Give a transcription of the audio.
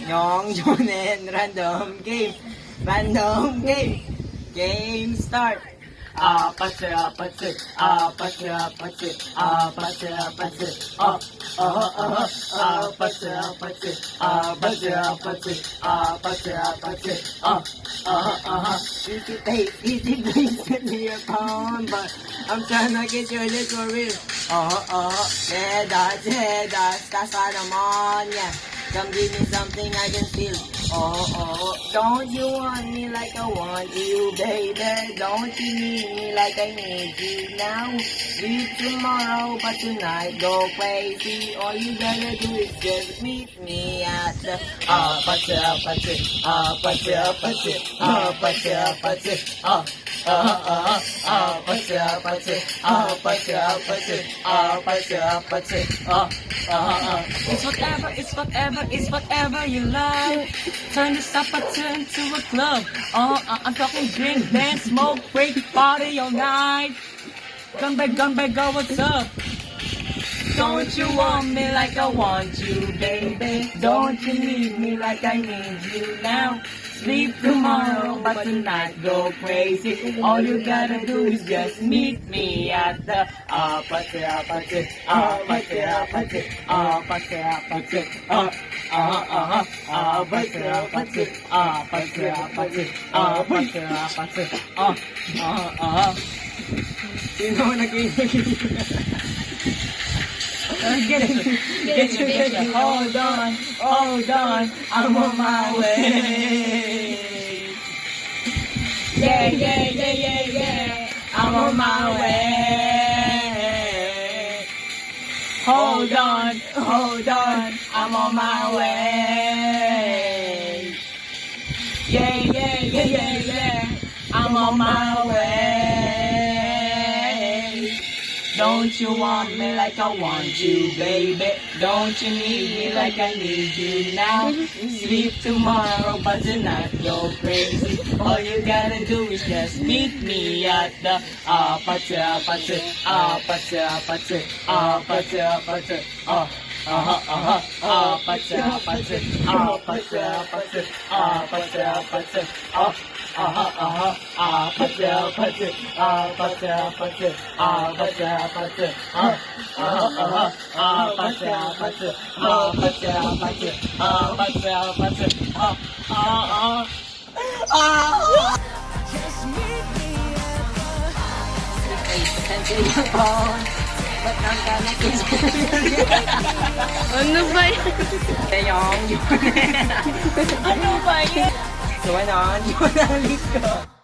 영조는 random game. Random game. Game start. 아파트 아파트 아파트 아파트 아파트 아파트 아파트 아파트 아파트 아파트 아파트 아파트 easy place send me your phone but I'm tryna get you a little real that's what I'm on yeah come give me something I can feel don't you want me like I want you baby don't you need me like I need you now leave tomorrow but tonight go crazy all you gotta do is just meet me at the apache apache apache apache apache apache apache apache apache apache apache apache It's whatever you love. Turn this up a turn to a club. I'm talking drink, dance, smoke, break, party all night. Come back, go, what's up? Don't you want me like I want you, baby? Don't you need me like I need you now? Sleep tomorrow, but tonight go crazy. All you gotta do is just meet me at the apache apache apache apache apache apache apache apache apache apache apache apache. Sino nag-iingay? Get it. Hold on, I'm on my way. Yeah, I'm on my way. Hold on, I'm on my way. Yeah, I'm on my way. Don't you want me like I want you, baby? Don't you need me like I need you now? Sleep tomorrow, but tonight go crazy. All you gotta do is just meet me at the apache apache apache apache apache apache apache apache apache apache apache apache apache apache apache apache apache apache apache Just meet me at Ba't nang kiss Ano ba yan? Ano ba yan? So ano, yun ang leak ko.